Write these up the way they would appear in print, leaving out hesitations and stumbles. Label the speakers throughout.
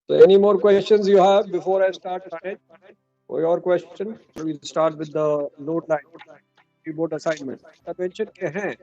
Speaker 1: So any more questions you have before I start? For your question, we'll start with the load line, keyboard assignment. Mention के हैं,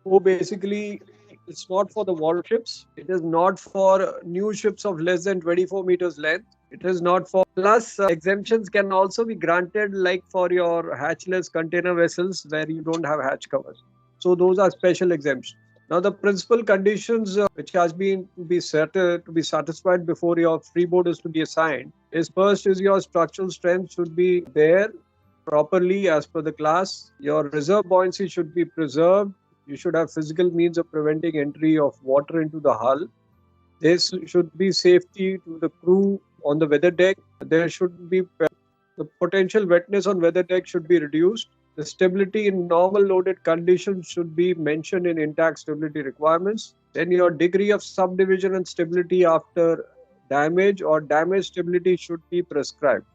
Speaker 1: वो basically it's not for the warships. It is not for new ships of less than 24 meters length. It is not for plus exemptions can also be granted like for your hatchless container vessels where you don't have hatch covers. So those are special exemptions. Now the principal conditions which has been to be set to be satisfied before your freeboard is to be assigned is first is your structural strength should be there properly as per the class. Your reserve buoyancy should be preserved. You should have physical means of preventing entry of water into the hull. There should be safety to the crew on the weather deck. There should be the potential wetness on weather deck should be reduced. The stability in normal loaded conditions should be mentioned in intact stability requirements. Then your degree of subdivision and stability after damage or damage stability should be prescribed.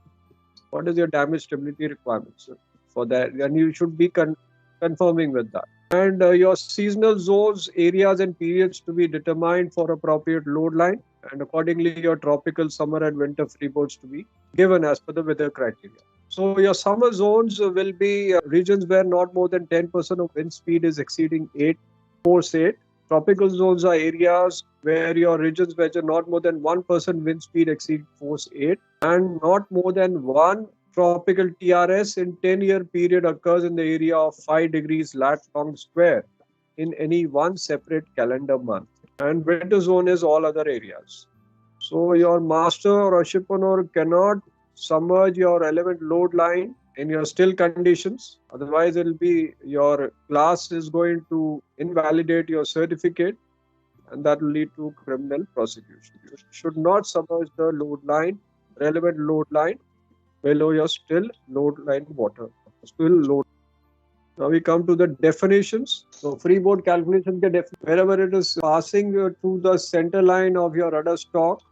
Speaker 1: What is your damage stability requirements for that? And you should be confirming with that. And your seasonal zones, areas and periods to be determined for appropriate load line, and accordingly your tropical, summer and winter freeboards to be given as per the weather criteria. So your summer zones will be regions where not more than 10% of wind speed is exceeding force 8. Tropical zones are areas where your regions where not more than 1% wind speed exceed force 8 and not more than one tropical TRS in 10-year period occurs in the area of 5 degrees lat long square in any one separate calendar month. And winter zone is all other areas. So your master or a ship owner cannot submerge your relevant load line in your still conditions. Otherwise, it will be your class is going to invalidate your certificate and that will lead to criminal prosecution. You should not submerge the load line, relevant load line, below your still load line water. Still load. Now we come to the definitions. So freeboard calculation ke wherever it is passing to the center line of your rudder stock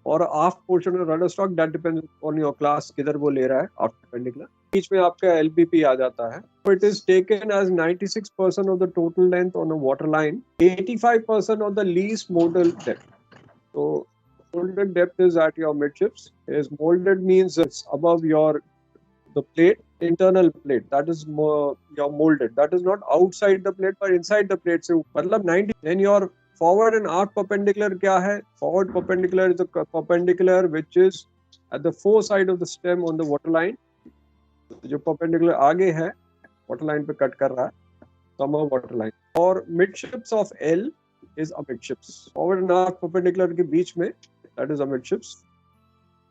Speaker 1: or aft portion of rudder stock, that depends on your class किधर वो ले रहा है aft perpendicular. बीच में आपका LBP आ जाता है. So it is taken as 96% of the total length on a water line, 85% of the least modal depth. So molded depth is at your midships. Is molded means it's above the plate, internal plate. That is your molded. That is not outside the plate but inside the plate. So मतलब 90. Then your forward and aft perpendicular क्या है? Forward perpendicular is the perpendicular which is at the foreside of the stem on the water line. जो perpendicular आगे है water line पे cut कर रहा है summer water line. और midships of L is amidships. Forward and aft perpendicular के बीच में that is amidships.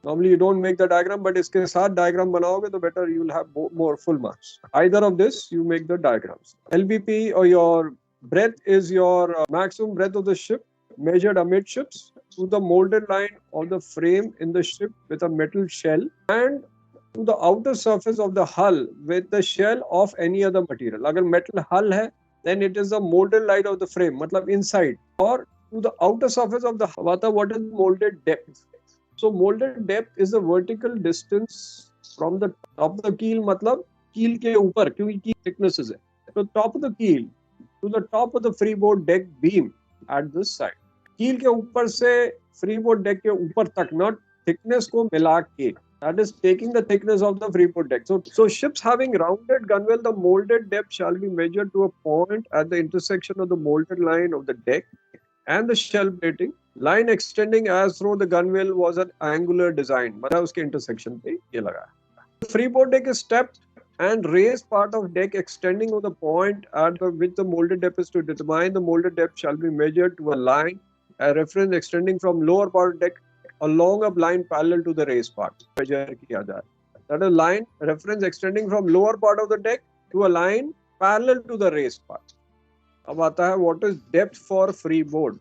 Speaker 1: Normally you don't make the diagram, but इसके साथ diagram बनाओगे तो better you will have more full marks. Either of this you make the diagrams. LBP or your breadth is your maximum breadth of the ship measured amidships to the molded line of the frame in the ship with a metal shell and to the outer surface of the hull with the shell of any other material. अगर metal hull है then it is the molded line of the frame, मतलब inside, or to the outer surface of the hull. What is molded depth? So molded depth is the vertical distance from the top of the keel, मतलब keel के ऊपर क्योंकि keel thicknesses है. So top of the keel to the top of the freeboard deck beam at this side. Keel के ऊपर से freeboard deck के ऊपर तक, not thickness को मिला के. That is taking the thickness of the freeboard deck. So ships having rounded gunwale, the molded depth shall be measured to a point at the intersection of the molded line of the deck and the shell plating. Line extending as though the gunwale was an angular design. मतलब उसके intersection पे ये लगा है. The freeboard deck is stepped and raised part of deck extending on the point at which the molded depth is to determine. The molded depth shall be measured to a line, a reference extending from lower part of deck along a line parallel to the raised part. Measure किया जाए. That is line reference extending from lower part of the deck to a line parallel to the raised part. अब आता है what is depth for freeboard?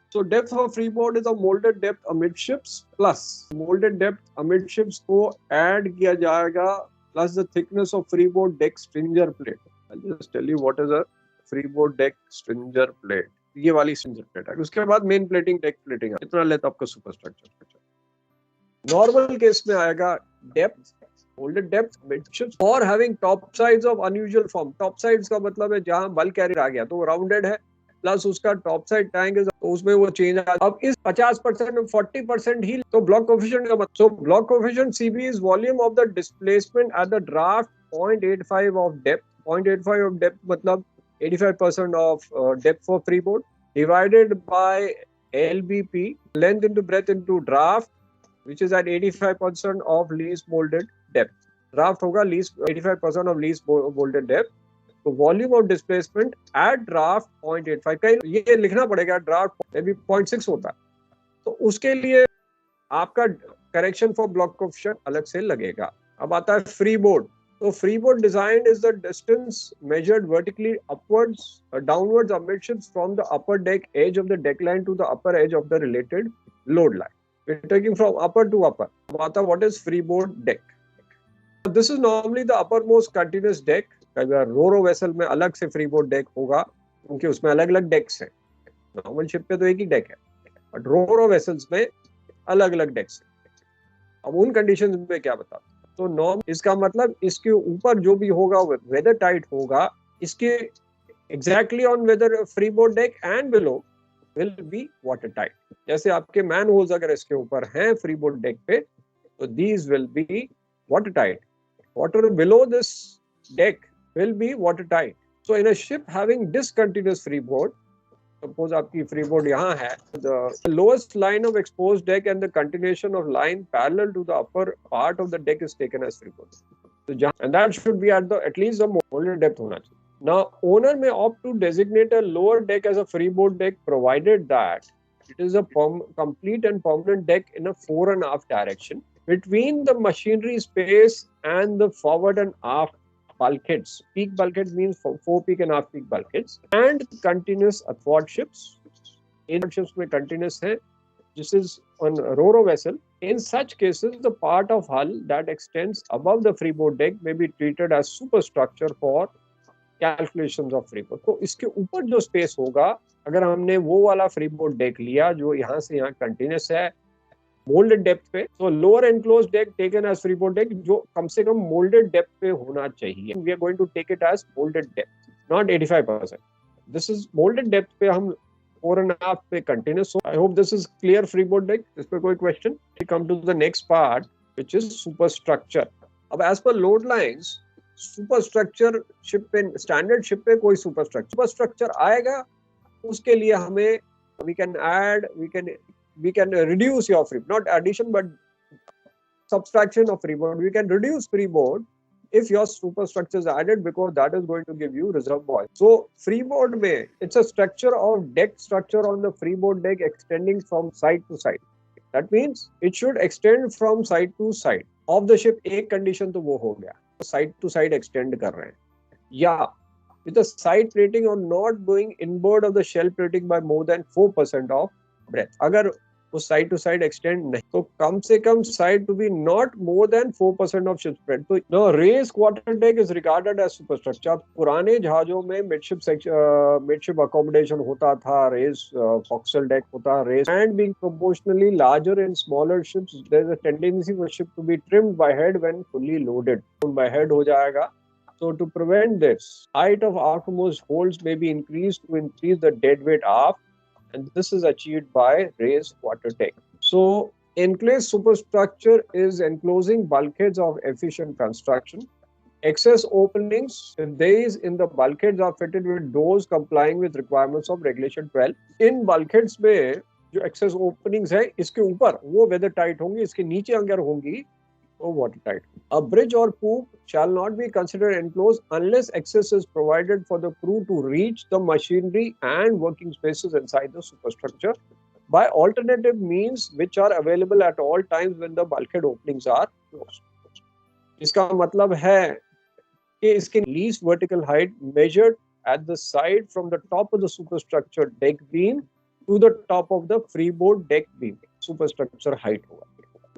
Speaker 1: So depth for freeboard is a molded depth amidships plus molded depth amidships को add किया जाएगा plus the thickness of freeboard deck stringer plate. I'll just tell you what is a freeboard deck stringer plate. ये वाली stringer plate है. उसके बाद main plating deck plating है. इतना लेता आपका superstructure. Normal case में आएगा depth, molded depth, midships or having top sides of unusual form. Top sides का मतलब है जहाँ bulk carrier आ गया तो वो rounded है. प्लस उसका टॉप साइड टैंक है, तो उसमें वो चेंज आ, अब इस 50% में 40% ही, तो ब्लॉक कोफिशिएंट का मतलब, so block coefficient CB is volume of the displacement at the draft 0.85 of depth. 0.85 of depth मतलब 85% of depth for freeboard divided by LBP, length into breadth into draft, which is at 85% of least molded depth. Draft होगा least 85% of least molded depth. तो volume of displacement eight draft 0.85, कहीं ये लिखना पड़ेगा draft may be 0.6 होता है, तो उसके लिए आपका करेक्शन फॉर ब्लॉक कोफिशिएंट अलग से लगेगा. अब आता है फ्री बोर्ड. तो free board design is the distance measured vertically upwards downwards amidships from the upper deck edge of the deck line to the upper edge of the related load line. We're taking from upper to upper. अब आता है what is freeboard deck. This is normally the uppermost continuous deck. अगर रोरो vessel में अलग से freeboard deck होगा क्योंकि उसमें अलग अलग डेक्स हैं. नॉर्मल शिप पे तो एक ही डेक है, बट रोरो वेसल्स में अलग अलग डेक्स हैं. अब उन कंडीशंस में क्या बता, तो नॉर्म इसका मतलब इसके ऊपर जो भी होगा वेदर टाइट होगा, इसके exactly on whether freeboard deck and below will be water tight. जैसे आपके मैन होल्स अगर इसके ऊपर हैं फ्रीबोर्ड डेक पे, तो these will be water tight. Water below this deck will be watertight. So in a ship having discontinuous freeboard, suppose आपकी freeboard यहाँ है, the lowest line of exposed deck and the continuation of line parallel to the upper part of the deck is taken as freeboard. So and that should be at least the molded depth होना चाहिए. Now owner may opt to designate a lower deck as a freeboard deck provided that it is a complete and permanent deck in a fore and aft direction between the machinery space and the forward and aft bulkheads. Peak bulkheads means four peak and aft peak bulkheads, and continuous athwart ships. In ships में continuous है, this is on ro-ro vessel. In such cases, the part of hull that extends above the freeboard deck may be treated as superstructure for calculations of freeboard. तो इसके ऊपर जो space होगा, अगर हमने वो वाला freeboard deck लिया जो यहाँ से यहाँ continuous है, मोल्डेड डेप्थ पे, तो lower enclose deck taken as freeboard deck जो कम से कम मोल्डेड डेप्थ पे होना चाहिए. We are going to take it as moulded depth, not 85%. This is moulded depth पे हम 4.5 पे continuous. I hope this is clear. Freeboard deck, इस पे कोई question? We come to the next part which is super structure. अब as पर load lines, super structure ship पे, standard ship पे कोई सुपर स्ट्रक्चर आएगा, उसके लिए हमें we can reduce your free, not addition but subtraction of freeboard. We can reduce freeboard if your superstructure is added, because that is going to give you reserve buoy. So freeboard mein, it's a structure of deck structure on the freeboard deck extending from side to side. That means it should extend from side to side of the ship. एक condition तो वो हो गया, side to side extend कर रहे हैं, या with the side plating or not going inboard of the shell plating by more than 4% of breadth. अगर वो साइड टू साइड एक्सटेंड नहीं, तो कम से कम side to be not more than 4% of ship spread. तो no raised quarter deck is regarded as super structure. पुराने जहाजों में मिडशिप अकोमोडेशन होता था, रेस फॉक्सल डेक होता, raised and being proportionally larger in smaller ships there is a tendency for ship to be trimmed by head when fully loaded. By head हो जाएगा. So to prevent this, height of outermost holds may be increased to increase the dead weight aft, and this is achieved by raised quarter deck. So enclosed superstructure is enclosing bulkheads of efficient construction. Excess openings, if these in the bulkheads are fitted with doors complying with requirements of regulation 12. In bulkheads में जो excess openings है, इसके ऊपर वो weather tight होंगी, इसके नीचे अगर होंगी तो water tight. A bridge or poop shall not be considered enclosed unless access is provided for the crew to reach the machinery and working spaces inside the superstructure by alternative means which are available at all times when the bulkhead openings are closed. इसका मतलब है कि इसकी least vertical height measured at the side from the top of the superstructure deck beam to the top of the freeboard deck beam. Superstructure height होगा.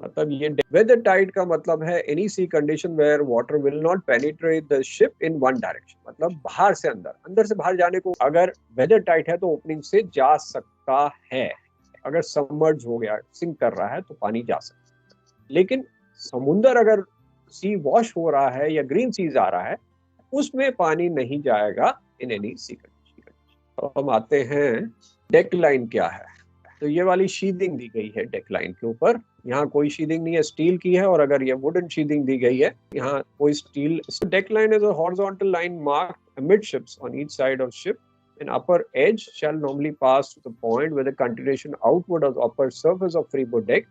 Speaker 1: मतलब ये weather tight का मतलब है any sea condition where water will not penetrate the ship in one direction. मतलब बाहर से अंदर, अंदर से बाहर जाने को अगर weather tight है तो ओपनिंग से जा सकता है. अगर सबमर्ज हो गया, सिंक कर रहा है, तो पानी जा सकता है. लेकिन समुंदर अगर सी वॉश हो रहा है या ग्रीन सीज आ रहा है, उसमें पानी नहीं जाएगा in any sea condition. तो हम आते हैं डेक लाइन क्या है। तो ये वाली शीदिंग दी गई है डेक लाइन के ऊपर, यहाँ कोई शीदिंग नहीं है, स्टील की है, और अगर ये वुडन शीदिंग दी गई है, यहाँ कोई steel. Deck line is a horizontal line marked amidships on each side of ship. An upper edge shall normally pass to the point where the continuation outward of the upper surface of freeboard deck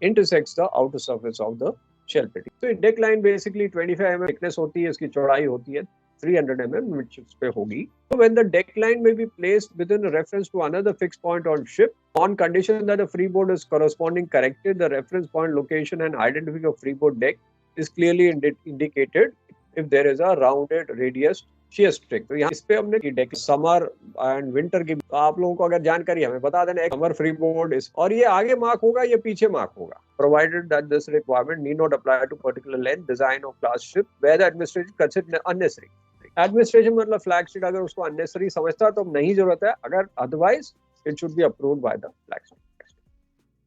Speaker 1: intersects the outer surface of the shell pitting. तो deck line basically 25 mm thickness होती है, इसकी चौड़ाई होती है 300 mm midships पे होगी. So when the deck line may be placed within a reference to another fixed point on ship, on condition that the freeboard is corresponding corrected, the reference point location and identification of freeboard deck is clearly indicated if there is a rounded radius shear strike. तो यहाँ इस पे हमने deck summer and winter की, तो आप लोगों को अगर जानकारी हमें बता देना, एक समर freeboard इस, और ये आगे मार्क होगा, ये पीछे मार्क होगा, provided that this requirement need not apply to particular length design of class ship where the administration consider unnecessary. Administration मतलब फ्लैग स्टेट अगर उसको अननेसेसरी समझता है तो नहीं जरूरत है, अगर otherwise it should be approved by the flag state.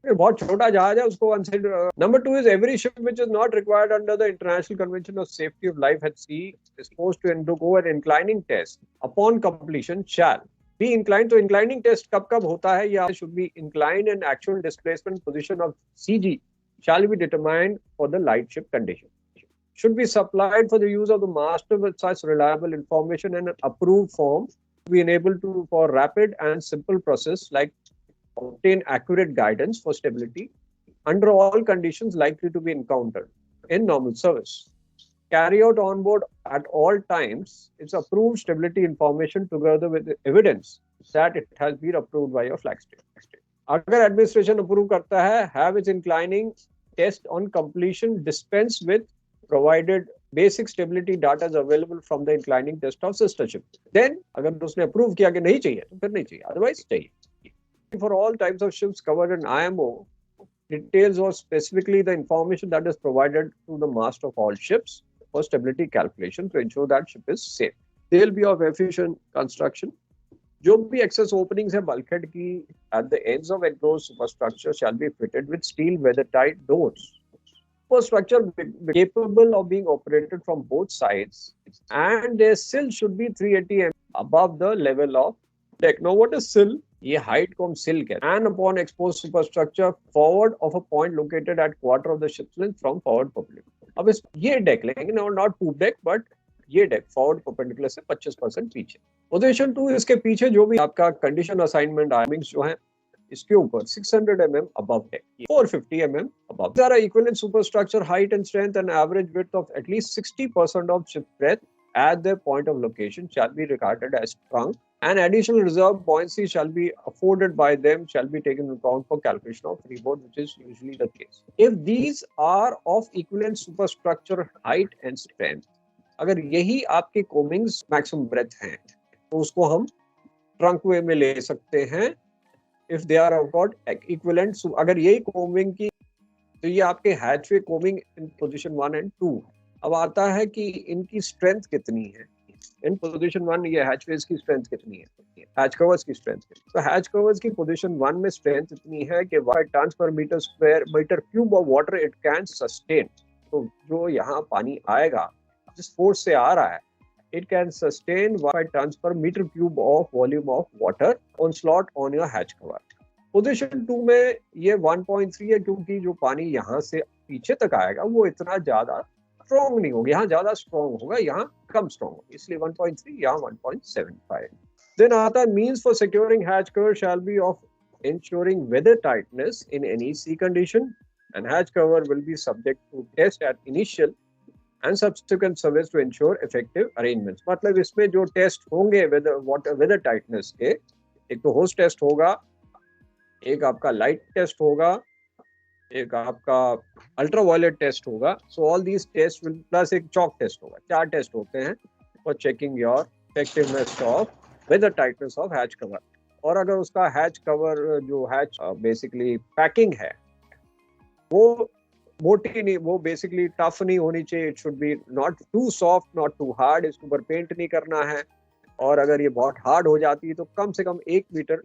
Speaker 1: बहुत छोटा जहाज है उसको consider. Number 2 is every ship which is not required under the international convention of safety of life at sea is supposed to undergo an inclining test upon completion shall be incline. तो inclining test कब कब होता है, या should be incline and actual displacement position of CG shall be determined for the light ship condition. Should be supplied for the use of the master with such reliable information and an approved form to be enabled to for rapid and simple process like obtain accurate guidance for stability under all conditions likely to be encountered in normal service. Carry out on board at all times its approved stability information together with evidence that it has been approved by your flag state. अगर administration approve करता है, have its inclining test on completion dispense with provided basic stability data is available from the inclining test of sister ship. Then अगर उसने approve किया कि नहीं चाहिए तो फिर नहीं चाहिए, otherwise चाहिए. For all types of ships covered in IMO, details or specifically the information that is provided to the master of all ships for stability calculation to ensure that ship is safe. They will be of efficient construction. जो भी excess openings है bulkhead की at the ends of enclosed superstructure shall be fitted with steel weather-tight doors. Structure capable of being operated from both sides, and their sill should be 380 mm above the level of deck. Now, what is sill? ये height को हम sill कहते हैं. And upon exposed superstructure forward of a point located at quarter of the ship's length from forward perpendicular. अब इस ये deck लेंगे, not poop deck, but ये deck forward perpendicular से 25% पीछे. Position 2 इसके पीछे जो भी आपका condition assignment timings जो है, इसके ऊपर 600 mm above deck, 450 mm above. There are equivalent superstructure height and strength and average width of at least 60% of ship breadth at their point of location shall be regarded as trunk, and additional reserve buoyancy shall be afforded by them shall be taken into account for calculation of freeboard, which is usually the case. If these are of equivalent superstructure height and strength, अगर यही आपके कोमिंग्स maximum breath हैं तो उसको हम trunk वे में ले सकते हैं. If they are of God equivalent, so अगर यही कोमिंग की, तो ये आपके हैचवे कोमिंग इन पोजीशन 1 and 2. अब आता है कि इनकी स्ट्रेंथ कितनी है. इन पोजीशन 1 ये हैचवेज की स्ट्रेंथ कितनी है, हैच कवर्स की स्ट्रेंथ. तो हैच कवर्स की पोजीशन 1 में स्ट्रेंथ इतनी है कि 1 ton per metre square metre cube of water it can sustain. तो जो यहाँ पानी आएगा जिस फोर्स से आ रहा है, it can sustain 1 tons per meter cube of volume of water on slot on your hatch cover. Position 2 में ये 1.3 है, क्योंकि जो पानी यहाँ से पीछे तक आएगा वो इतना ज्यादा स्ट्रॉन्ग नहीं होगा, यहाँ ज्यादा स्ट्रॉन्ग होगा, यहाँ कम स्ट्रॉन्ग होगा, इसलिए 1.3, यहाँ 1.75. Then आता है means for securing hatch cover shall be of ensuring weather tightness in any sea condition, and hatch cover will be subject to test at initial and subsequent service to ensure effective arrangements. मतलब इसमें जो test होंगे weather tightness के, एक तो host test होगा, एक आपका लाइट टेस्ट होगा, एक आपका अल्ट्रावायलेट टेस्ट होगा. So all these test will plus एक चॉक टेस्ट होगा. 4 टेस्ट होते हैं for checking your effectiveness of weather tightness of hatch cover. और अगर उसका हैच कवर जो हैच बेसिकली पैकिंग है वो मोटी नहीं, वो बेसिकली टफ नहीं होनी चाहिए. It should be not too soft not too hard. इसके ऊपर पेंट नहीं करना है, और अगर ये बहुत हार्ड हो जाती है तो कम से कम 1 मीटर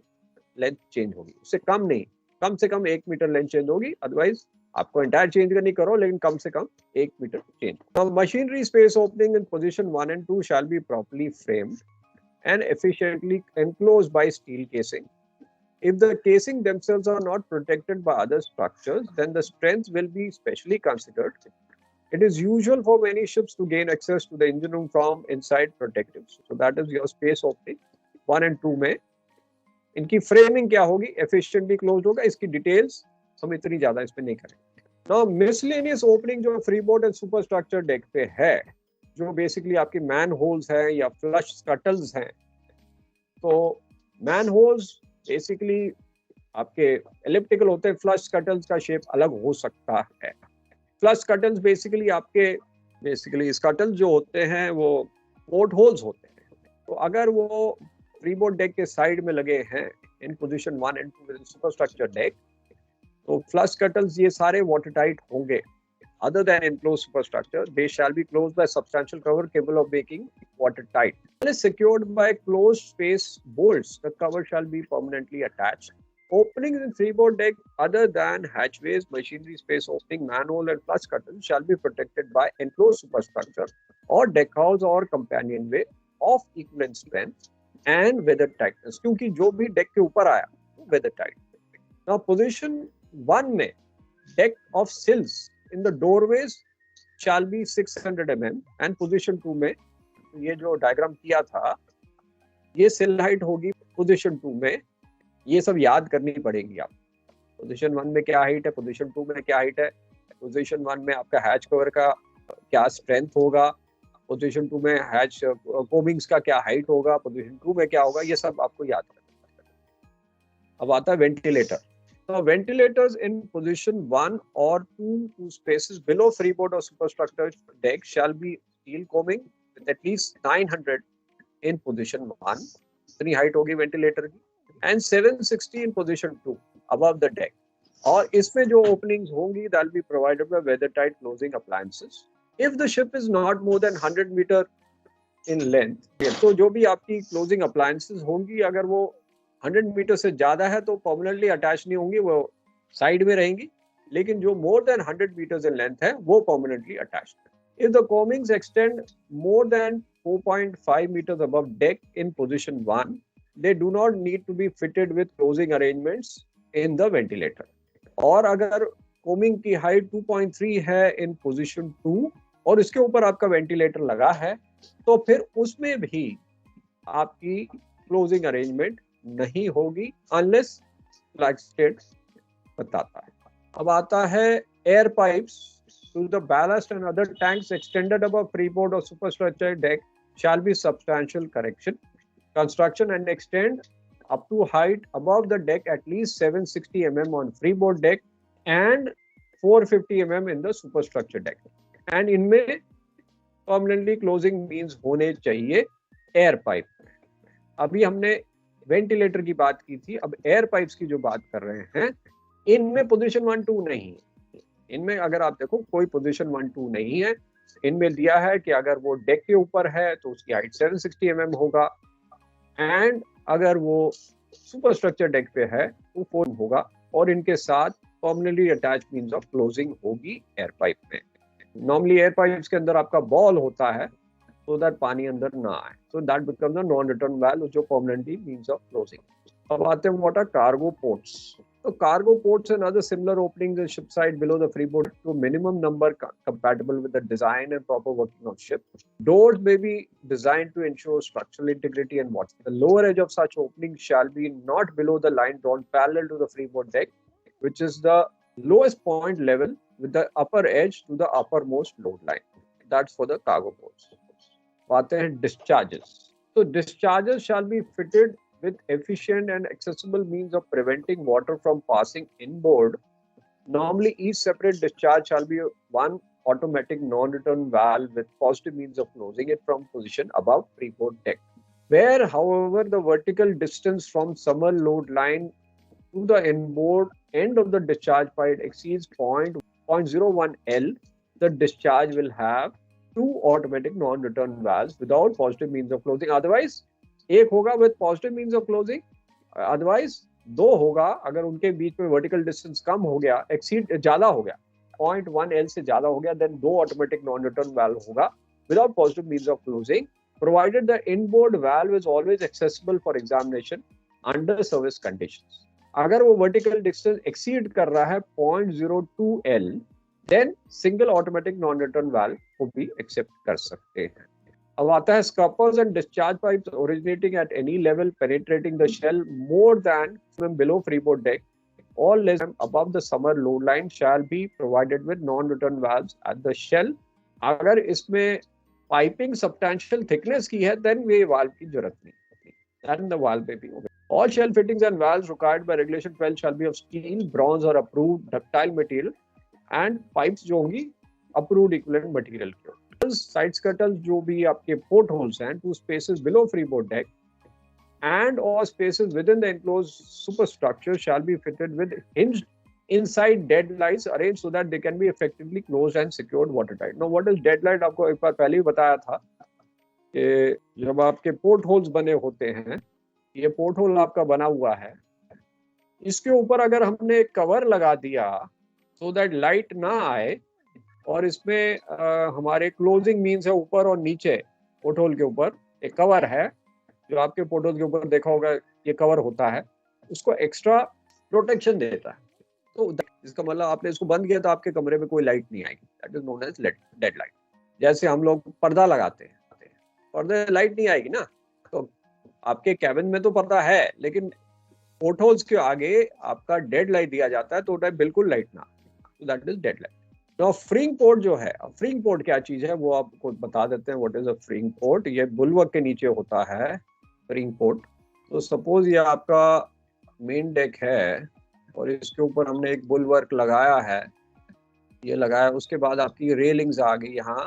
Speaker 1: लेंथ चेंज होगी, उससे कम नहीं, कम से कम 1 मीटर लेंथ चेंज होगी. अदरवाइज आपको एंटायर चेंज करनी करो, लेकिन कम से कम 1 मीटर change. Now machinery space opening in position 1 and 2 shall be properly framed and efficiently enclosed by steel casing. If the casing themselves are not protected by other structures, then the strength will be specially considered. It is usual for many ships to gain access to the engine room from inside protectives. So that is your space opening 1 and 2 में इनकी framing क्या होगी, efficiently close होगा. इसकी details हम इतनी ज्यादा इसमें नहीं करेंगे. नाउ मिसलेनियस ओपनिंग जो फ्रीबोर्ड एंड सुपरस्ट्रक्चर डेक पे है, जो बेसिकली आपकी मैन होल्स हैं या फ्लश स्कटल्स हैं. तो मैन होल्स बेसिकली आपके एलिप्टिकल होते हैं, फ्लश स्कटल्स का शेप अलग हो सकता है. फ्लश स्कटल्स बेसिकली स्कटल्स जो होते हैं वो पोर्ट होल्स होते हैं. तो अगर वो फ्रीबोर्ड डेक के साइड में लगे हैं इन position 1 and 2 with superstructure deck, तो फ्लश स्कटल्स ये सारे वाटर टाइट होंगे. Other than enclosed superstructure, they shall be closed by substantial cover capable of making watertight. Unless secured by closed space bolts, the cover shall be permanently attached. Openings in freeboard deck other than hatchways, machinery space opening, manhole and flush curtains shall be protected by enclosed superstructure or deck house or companionway of equivalent strength and weather tightness. क्योंकि जो भी deck के ऊपर आया वो weather tight. Now position 1 में deck of sills in the doorways shall be 600 mm and position 2 में ये जो डायग्राम किया था ये सिल हाइट होगी पोजीशन 2 में. ये सब याद करनी पड़ेगी आप. पोजीशन 1 में क्या हाइट है, पोजीशन 2 में क्या हाइट है, पोजीशन 1 में आपका हैच कवर का क्या स्ट्रेंथ होगा, पोजीशन 2 में हैच कोमिंग्स का क्या हाइट होगा, पोजीशन 2 में क्या होगा, ये सब आपको याद करना है. अब आता है ventilator. Now, ventilators in position 1 or 2 spaces below freeboard or superstructure deck shall be steel coaming with at least 900 in position 1. इतनी हाइट होगी वेंटिलेटर की. And 760 in position 2 above the deck. और इसमें जो openings होंगी that will be provided by weather tight closing appliances. If the ship is not more than 100 meter in length, तो जो भी आपकी closing appliances होंगी अगर वो 100 मीटर से ज्यादा है तो परमानेंटली अटैच नहीं होंगी, वो साइड में रहेंगी. लेकिन जो more than 100 meters in length है वो परमानेंटली अटैच्ड है. If the coamings extend more than 4.5 meters above deck in position 1, they do not need to be fitted with closing arrangements in the ventilator. और अगर combing की height 2.3 है in position 2 और इसके ऊपर आपका वेंटिलेटर लगा है तो फिर उसमें भी आपकी क्लोजिंग अरेंजमेंट नहीं होगी अनलेस फ्लैग स्टेट बताता है. अब आता है air pipes to the ballast and other tanks extended above freeboard और superstructure deck shall be substantial correction construction and extend up to height above the deck at least 760 mm on freeboard deck and 450 mm in the superstructure deck. And इनमें permanently closing means होने चाहिए air pipe. अभी हमने ventilator की बात की थी, अब एयर पाइप्स की जो बात कर रहे हैं इनमें पोजीशन 1 2 नहीं है. इनमें अगर आप देखो कोई पोजीशन 1 2 नहीं है. इनमें दिया है कि अगर वो डेक के ऊपर है तो उसकी हाइट 760 mm होगा एंड अगर वो सुपरस्ट्रक्चर डेक पे है तो 4 होगा और इनके साथ permanently attach means of closing होगी एयर पाइप में. नॉर्मली एयर पाइप्स के अंदर आपका बॉल होता है so that पानी अंदर ना आए. So that becomes a non-return valve जो permanently means of closing. अब आते हैं what are cargo ports. So cargo ports and other similar openings in ship side below the freeboard to a minimum number compatible with the design and proper working of ship. Doors may be designed to ensure structural integrity and what. The lower edge of such openings shall be not below the line drawn parallel to the freeboard deck, which is the lowest point level with the upper edge to the uppermost load line. That's for the cargo ports. आते हैं discharges. So discharges shall be fitted with efficient and accessible means of preventing water from passing inboard. Normally, each separate discharge shall be one automatic non-return valve with positive means of closing it from position above freeboard deck. Where, however, the vertical distance from summer load line to the inboard end of the discharge pipe exceeds 0.01 L, the discharge will have 2 automatic non-return valves without positive means of closing. Otherwise, एक होगा with positive means of closing. Otherwise, 2 होगा अगर उनके बीच में vertical distance कम हो गया, exceed ज़्यादा हो गया, 0.1 L से ज़्यादा हो गया, then 2 automatic non-return valve होगा without positive means of closing. provided the inboard valve is always accessible for examination under service conditions. अगर वो vertical distance exceed कर रहा है 0.02 L, then single automatic non-return valve को भी accept कर सकते हैं. अब आता है scuppers and discharge pipes originating at any level penetrating the shell more than below freeboard deck, all less than above the summer load line shall be provided with non-return valves at the shell. अगर इसमें piping substantial thickness की है, then ये valve की जरूरत नहीं होती. That the valve पे भी होगा. All shell fittings and valves required by regulation 12 shall be of steel, bronze or approved ductile material, and pipes जो होंगी approved equivalent material के होंगे. Side scuttles जो भी आपके port holes हैं, 2 spaces below freeboard deck and or spaces within the enclosed superstructure shall be fitted with hinged inside dead lights arranged so that they can be effectively closed and secured watertight. Now what is dead light? आपको एक बार पहले ही बताया था कि जब आपके port holes बने होते हैं, ये पोर्ट होल आपका बना हुआ है, इसके ऊपर अगर हमने एक कवर लगा दिया so that लाइट ना आए, और इसमें हमारे क्लोजिंग मीन्स है ऊपर और नीचे पोर्ट होल के ऊपर एक कवर है, जो आपके पोर्ट होल के ऊपर देखा होगा ये कवर होता है, उसको एक्स्ट्रा प्रोटेक्शन देता है. तो इसका मतलब आपने इसको बंद किया तो आपके कमरे में कोई लाइट नहीं आएगी. That is known as dead light. जैसे हम लोग पर्दा लगाते हैं, पर्दे लाइट नहीं आएगी ना, तो आपके कैबिन में तो पर्दा है, लेकिन पोर्ट होल्स के आगे आपका डेड लाइट दिया जाता है, तो टाइप बिल्कुल लाइट ना. तो दैट इज डेड लाइट. तो फ्रिंग पोर्ट जो है, फ्रिंग पोर्ट क्या चीज है वो आपको बता देते हैं. What is a फ्रिंग port? ये बुलवर्क के नीचे होता है फ्रिंग पोर्ट. तो सपोज ये आपका मेन डेक है और इसके ऊपर हमने एक बुलवर्क लगाया है, ये लगाया, उसके बाद आपकी रेलिंग्स आ गई, यहाँ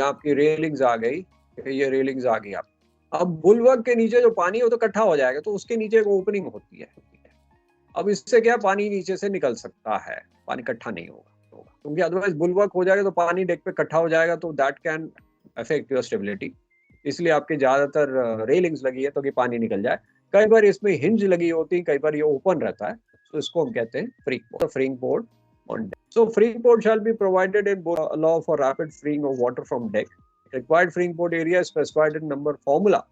Speaker 1: आपकी रेलिंग्स आ गई, ये रेलिंग्स आ गई. आप अब बुलवर्क के नीचे जो पानी हो तो इकट्ठा हो जाएगा, तो उसके नीचे एक ओपनिंग होती है. अब इससे क्या पानी नीचे से निकल सकता है, पानी इकट्ठा नहीं होगा, क्योंकि अदरवाइज बुलवर्क हो जाएगा तो पानी डेक पे इकट्ठा हो जाएगा, तो that can affect your stability. इसलिए आपके ज्यादातर रेलिंग्स लगी है तो कि पानी निकल जाए. कई बार इसमें हिंज लगी होती है, कई बार ये ओपन रहता है, तो इसको हम कहते हैं फ्रिंग port on deck. So freeing port shall be provided in both allow for rapid freeing of water from deck. Required freeing port area is specified in number formula.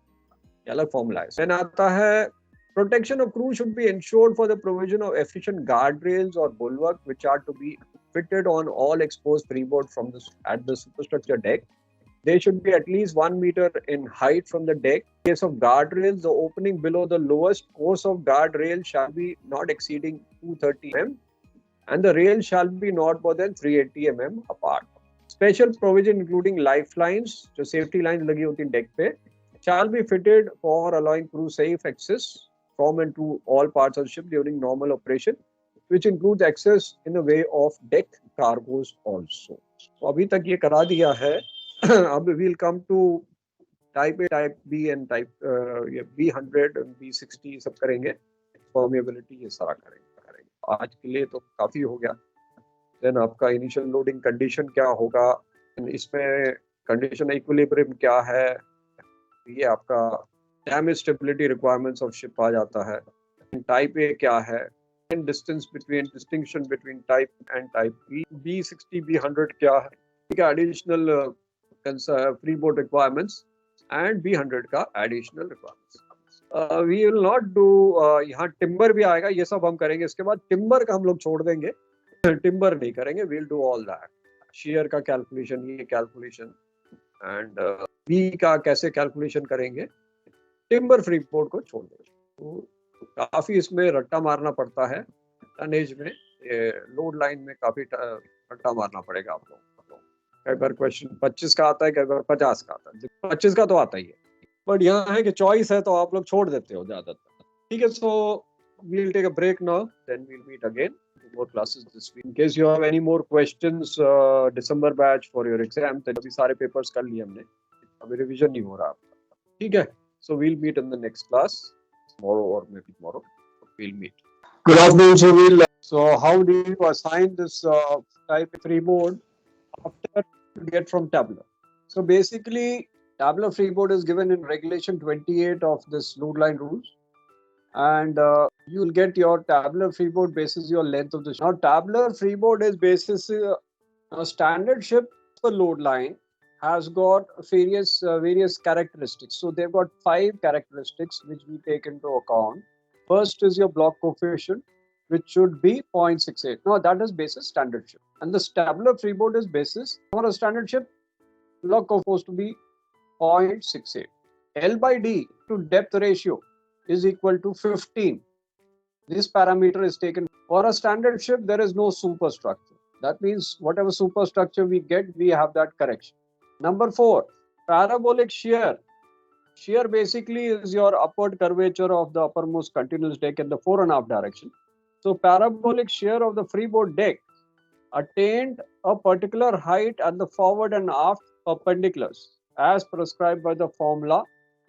Speaker 1: ये अलग formula है. Then आता है protection of crew should be ensured for the provision of efficient guardrails or bulwark which are to be fitted on all exposed freeboard from at the superstructure deck. They should be at least 1 meter in height from the deck. In case of guardrails, the opening below the lowest course of guardrail shall be not exceeding 230 mm. And the rail shall be not more than 380 mm apart. Special provision including lifelines, जो safety lines लगी होती हैं deck पे, shall be fitted for allowing crew safe access from and to all parts of the ship during normal operation, which includes access in the way of deck cargoes also. तो अभी तक ये करा दिया है. अब we'll come to type A, type B and type B100 and B60 सब करेंगे. Permeability ये सारा करेंगे. आज के लिए तो काफी हो गया. देन आपका इनिशियल लोडिंग कंडीशन क्या होगा, इसमें कंडीशन इक्विलिब्रियम क्या है, ये आपका damage stability requirements of ship आ जाता है. टाइप ए क्या है, distinction between type and type B. B60 B100 क्या है, ठीक है, additional freeboard requirements and B100 का additional requirements. We will not do, यहाँ टिम्बर भी आएगा, ये सब हम करेंगे. इसके बाद टिम्बर का हम लोग छोड़ देंगे, टिम्बर नहीं करेंगे. We'll do all that. Share का कैलकुलेशन, ये कैलकुलेशन, एंड बी का कैसे कैलकुलेशन करेंगे. टिम्बर फ्री पोर्ट को छोड़ देंगे. तो काफी इसमें रट्टा मारना पड़ता है टनेज में, लोड लाइन में काफी रट्टा मारना पड़ेगा आप लोग. कई बार क्वेश्चन 25 का आता है, कई बार 50 का आता है. 25 का तो आता ही है, बट यहाँ है कि चॉइस है तो आप लोग छोड़ देते हो ज्यादातर. ठीक है, सो we'll take a break now, then we'll meet again. 2 more classes this week. In case you have any more questions, December batch for your exam, तो अभी सारे पेपर्स कर लिए हमने, अभी रिवीजन नहीं हो रहा आपका. ठीक है, so we'll meet in the next class tomorrow, or maybe tomorrow we'll meet. Good afternoon, Shavil. So how do you assign this type freeboard after you get from tabular? So basically, tabular freeboard is given in regulation 28 of this load line rules, and you'll get your tabular freeboard basis your length of the ship. Now tabular freeboard is basis a standard ship for load line has got various characteristics. So they've got 5 characteristics which we take into account. First is your block coefficient, which should be 0.68. Now that is basis standard ship, and the tabular freeboard is basis for a standard ship. Block coefficient supposed to be 0.68. L by D to depth ratio is equal to 15. This parameter is taken for a standard ship. There is no superstructure. That means whatever superstructure we get, we have that correction. Number 4, parabolic shear. Shear basically is your upward curvature of the uppermost continuous deck in the 4.5 direction. So parabolic shear of the freeboard deck attained a particular height at the forward and aft perpendiculars as prescribed by the formula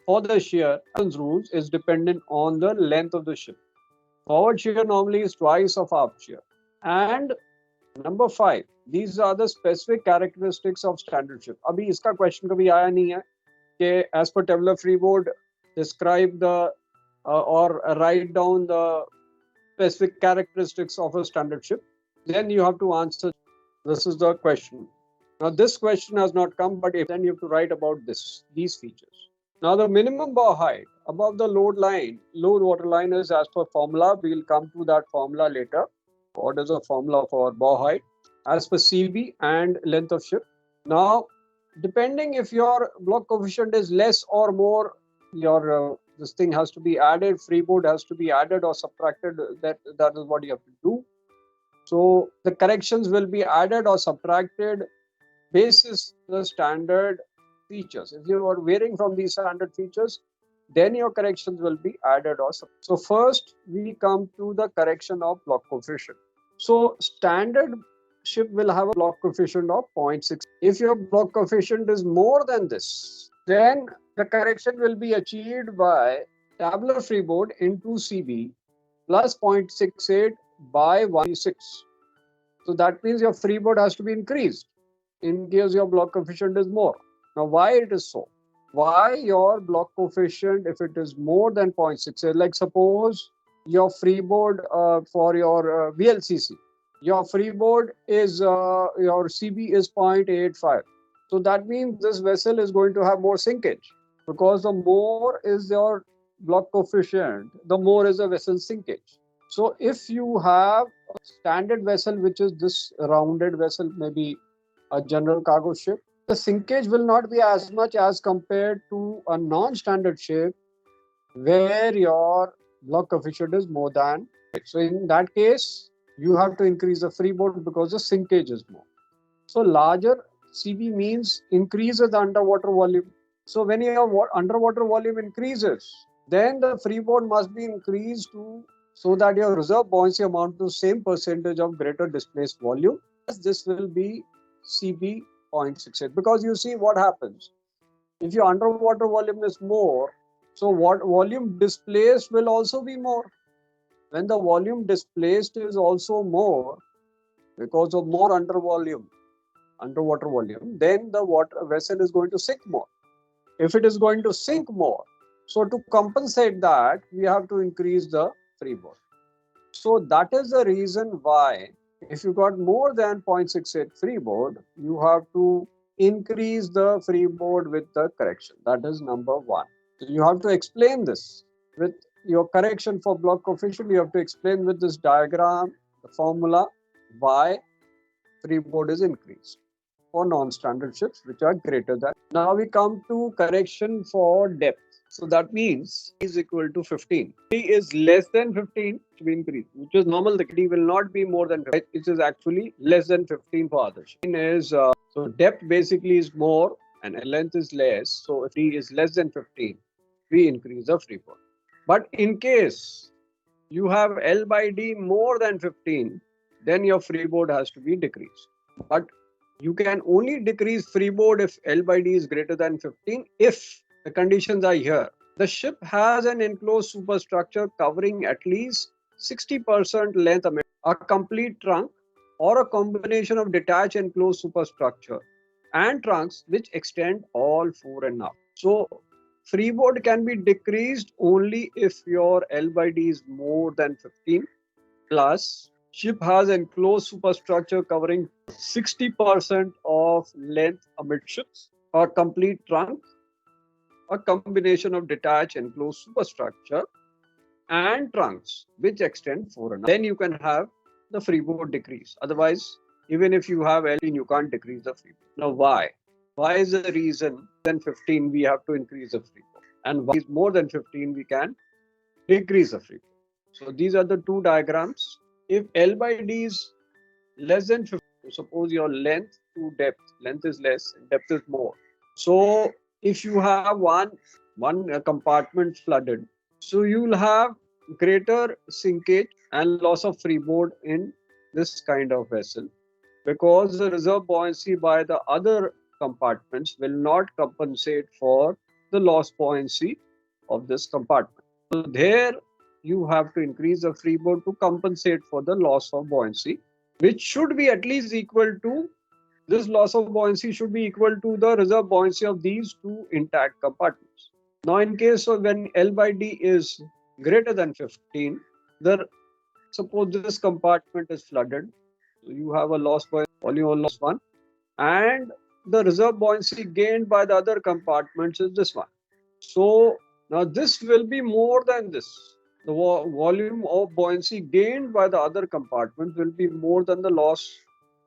Speaker 1: for the shear rules is dependent on the length of the ship. Forward shear normally is twice of aft shear. And number 5, these are the specific characteristics of standard ship. अभी इसका question कभी आया नहीं है कि as per tabular freeboard describe the or write down the specific characteristics of a standard ship. Then you have to answer. This is the question. Now this question has not come, but then you have to write about these features. Now the minimum bow height above the load water line is as per formula. We will come to that formula later. What is the formula for bow height? As per CB and length of ship. Now, depending if your block coefficient is less or more, your this thing has to be added. Freeboard has to be added or subtracted. That is what you have to do. So the corrections will be added or subtracted basis the standard features. If you are varying from these standard features, then your corrections will be added or subtracted. So first we come to the correction of block coefficient. So standard ship will have a block coefficient of 0.6. If your block coefficient is more than this, then the correction will be achieved by tabular freeboard into CB plus 0.68 by 1.6. So that means your freeboard has to be increased in case your block coefficient is more. Now why it is so? Why your block coefficient, if it is more than 0.68, like suppose your freeboard for your VLCC, your freeboard is your CB is 0.85. So that means this vessel is going to have more sinkage, because the more is your block coefficient, the more is the vessel sinkage. So if you have a standard vessel, which is this rounded vessel, maybe a general cargo ship, the sinkage will not be as much as compared to a non-standard ship where your block coefficient is more than. So in that case, you have to increase the freeboard because the sinkage is more. So larger CB means increases the underwater volume. So when your underwater volume increases, then the freeboard must be increased so that your reserve buoyancy amount to same percentage of greater displaced volume. This will be CB 0.68, because you see what happens. If your underwater volume is more, so what volume displaced will also be more. When the volume displaced is also more because of more underwater volume, then the vessel is going to sink more. If it is going to sink more, so to compensate that, we have to increase the freeboard. So that is the reason why if you got more than 0.68 freeboard, you have to increase the freeboard with the correction. That is number 1. So you have to explain this with your correction for block coefficient. You have to explain with this diagram, the formula, why freeboard is increased for non-standard ships which are greater than. Now we come to correction for depth. So that means is equal to 15. T is less than 15 to be increased, which is normal. The T will not be more than 15. It is actually less than 15 for other ships. So depth basically is more and length is less. So if T is less than 15, we increase the freeboard. But in case you have L by D more than 15, then your freeboard has to be decreased. But you can only decrease freeboard if L by D is greater than 15 if the conditions are here. The ship has an enclosed superstructure covering at least 60% length, a complete trunk, or a combination of detached enclosed superstructure and trunks which extend all fore and aft. So freeboard can be decreased only if your L by D is more than 15, plus ship has enclosed superstructure covering 60% of length amidships or complete trunk, a combination of detached enclosed superstructure and trunks which extend 4 and then you can have the freeboard decrease. Otherwise, even if you have L, you can't decrease the freeboard. Now, why? Why is the reason than 15 we have to increase the freeboard, and why is more than 15 we can decrease the freeboard? So these are the two diagrams. If L by D is less than 15, suppose your length to depth, length is less and depth is more. So if you have one compartment flooded, so you will have greater sinkage and loss of freeboard in this kind of vessel, because the reserve buoyancy by the other compartments will not compensate for the loss buoyancy of this compartment. So there you have to increase the freeboard to compensate for the loss of buoyancy, which should be at least equal to, this loss of buoyancy should be equal to the reserve buoyancy of these two intact compartments. Now, in case of when L by D is greater than 15, suppose this compartment is flooded, so you have a loss buoyancy, volume loss 1, and the reserve buoyancy gained by the other compartments is this one. So now this will be more than this. The volume of buoyancy gained by the other compartment will be more than the loss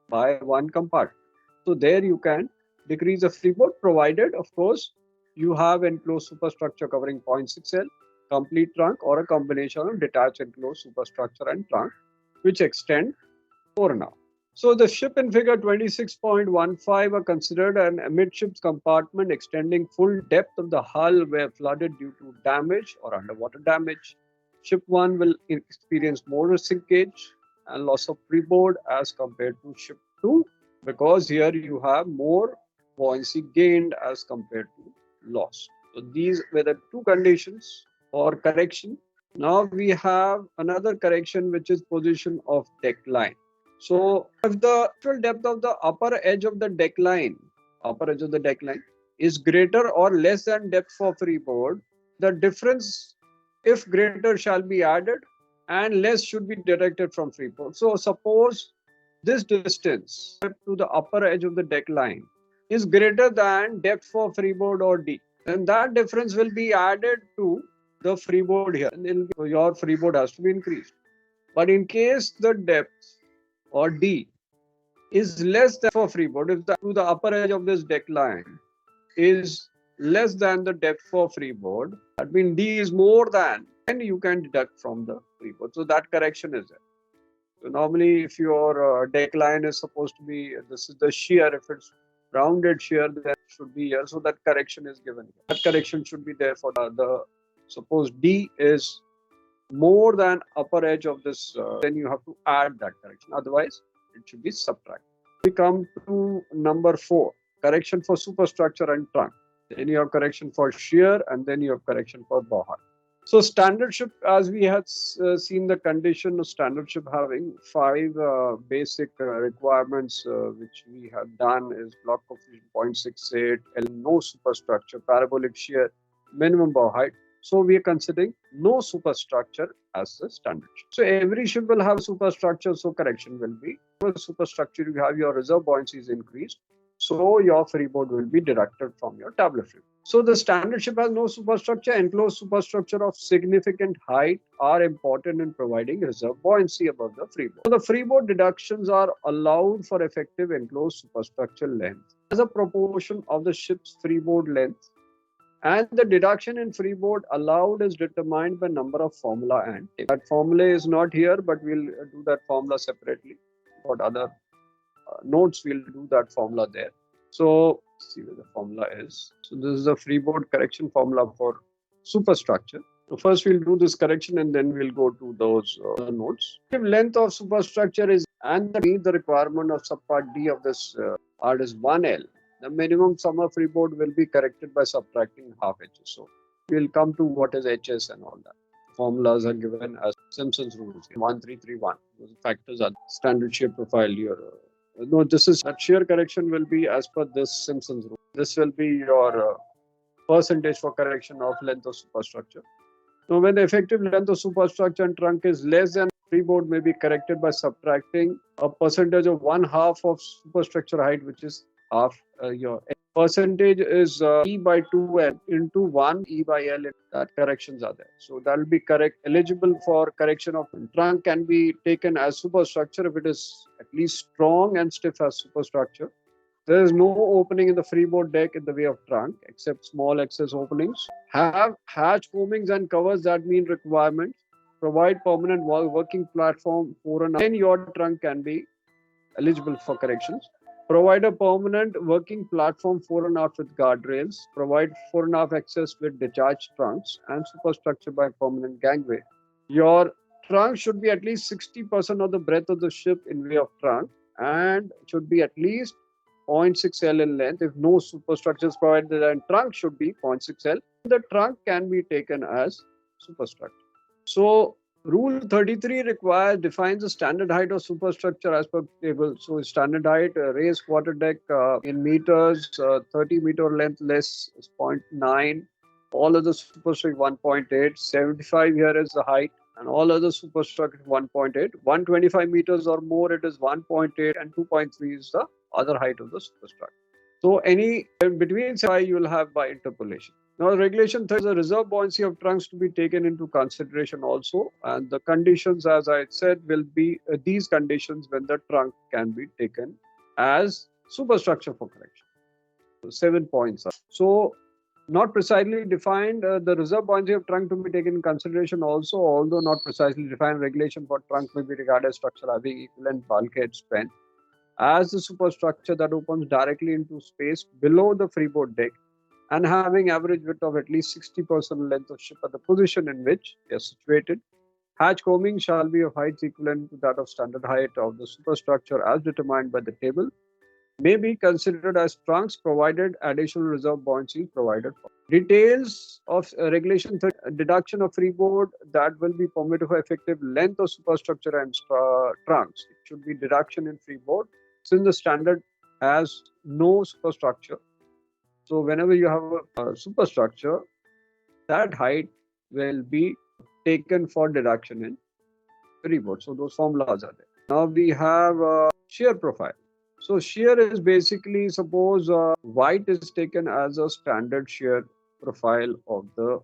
Speaker 1: by one compartment. So there you can decrease the freeboard, provided, of course, you have enclosed superstructure covering 0.6 L, complete trunk, or a combination of detached enclosed superstructure and trunk, which extend 4 now. So the ship in figure 26.15 are considered an amidships compartment extending full depth of the hull where flooded due to damage or underwater damage. Ship 1 will experience more sinkage and loss of freeboard as compared to ship 2, because here you have more buoyancy gained as compared to loss. So these were the two conditions for correction. Now we have another correction, which is position of deck line. So if the actual depth of the upper edge of the deck line is greater or less than depth for freeboard, the difference, if greater, shall be added and less should be deducted from freeboard. So suppose this distance to the upper edge of the deck line is greater than depth for freeboard or D, then that difference will be added to the freeboard here, and so your freeboard has to be increased. But in case the depth or D is less than for freeboard, if to the upper edge of this deck line is less than the depth for freeboard, that means D is more than, and you can deduct from the freeboard. So that correction is there. So normally, if your deck line is supposed to be, this is the shear, if it's rounded shear, then it should be here. So that correction is given here. That correction should be there for suppose D is more than upper edge of this, then you have to add that correction. Otherwise, it should be subtracted. We come to number 4, correction for superstructure and trunk. Then you have correction for shear, and then you have correction for bow height. So standard ship, as we had seen the condition of standard ship having 5 basic requirements, which we have done is block coefficient 0.68, no superstructure, parabolic shear, minimum bow height. So we are considering no superstructure as the standard ship. So every ship will have a superstructure, so correction will be for superstructure you have your reserve buoyancy is increased, so your freeboard will be deducted from your tableau freeboard. So the standard ship has no superstructure. Enclosed superstructure of significant height are important in providing reserve buoyancy above the freeboard. So the freeboard deductions are allowed for effective enclosed superstructure length as a proportion of the ship's freeboard length, and the deduction in freeboard allowed is determined by number of formula and table. That formula is not here, but we'll do that formula separately. What other notes, we'll do that formula there. So see where the formula is. So this is the freeboard correction formula for superstructure. So first we'll do this correction and then we'll go to those notes. If length of superstructure is and meet the requirement of subpart D of this part is 1L, the minimum summer freeboard will be corrected by subtracting half HS. So we'll come to what is HS and all that. Formulas are given as Simpson's rules. 1331. Those factors are standard shear profile here. No, this is that shear correction will be as per this Simpson's rule. This will be your percentage for correction of length of superstructure. So when the effective length of superstructure and trunk is less than, freeboard may be corrected by subtracting a percentage of 1/2 of superstructure height, which is half your Percentage is E by 2L into 1 E by L. That corrections are there. So that will be correct, eligible for correction of trunk can be taken as superstructure if it is at least strong and stiff as superstructure. There is no opening in the freeboard deck in the way of trunk except small excess openings. Have hatch coamings and covers that mean requirements. Provide permanent working platform for an then your trunk can be eligible for corrections. Provide a permanent working platform fore and aft with guardrails. Provide fore and aft access with detached trunks and superstructure by permanent gangway. Your trunk should be at least 60% of the breadth of the ship in way of trunk and should be at least 0.6 L in length. If no superstructure is provided, then trunk should be 0.6 L. The trunk can be taken as superstructure. So Rule 33 defines the standard height of superstructure as per table. So standard height, raised quarter deck in meters, 30-meter length less is 0.9. All other superstructure 1.8. 75 here is the height, and all other superstructure 1.8. 125 meters or more, it is 1.8, and 2.3 is the other height of the superstructure. So any between 5 you will have by interpolation. Now, regulation 30 is a reserve buoyancy of trunks to be taken into consideration also, and the conditions, as I said, will be these conditions when the trunk can be taken as superstructure for correction. So 7 points. So, not precisely defined, the reserve buoyancy of trunk to be taken in consideration also, although not precisely defined, regulation for trunk may be regarded as structure having equivalent bulkhead strength as the superstructure that opens directly into space below the freeboard deck and having average width of at least 60% length of ship at the position in which they are situated. Hatch coaming shall be of heights equivalent to that of standard height of the superstructure as determined by the table. May be considered as trunks provided additional reserve buoyancy provided for. Details of regulation 30, deduction of freeboard that will be permitted for effective length of superstructure and trunks. It should be deduction in freeboard since the standard has no superstructure. So whenever you have a superstructure, that height will be taken for deduction in freeboard. So those formulas are there. Now we have shear profile. So shear is basically, suppose white is taken as a standard shear profile of the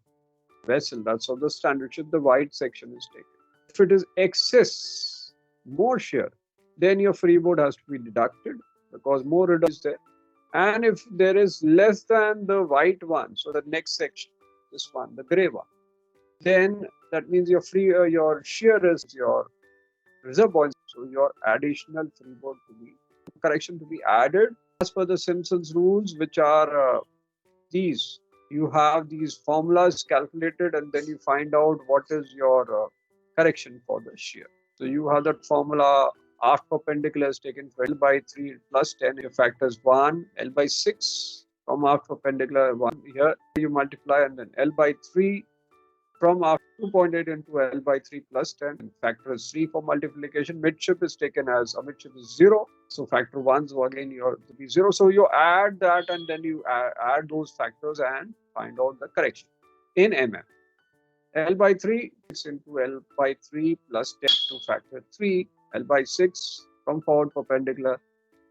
Speaker 1: vessel. That's of the standard ship, the white section is taken. If it is excess, more shear, then your freeboard has to be deducted because more reduction is there. And if there is less than the white one, so the next section, this one, the gray one, then that means your shear is your reserve buoyancy. So your additional freeboard to be correction to be added as per the Simpson's rules, which are these. You have these formulas calculated, and then you find out what is your correction for the shear. So you have that formula. Aft perpendicular is taken for L by 3 plus 10. Your factor is 1. L by 6 from aft perpendicular 1. Here you multiply, and then L by 3 from aft 2.8 into L by 3 plus 10. And factor is 3 for multiplication. Midship is taken as midship is 0. So factor 1, so again you have to be 0. So you add that, and then you add those factors and find out the correction in mm. L by 3 into L by 3 plus 10 to factor 3. L by 6 from forward perpendicular.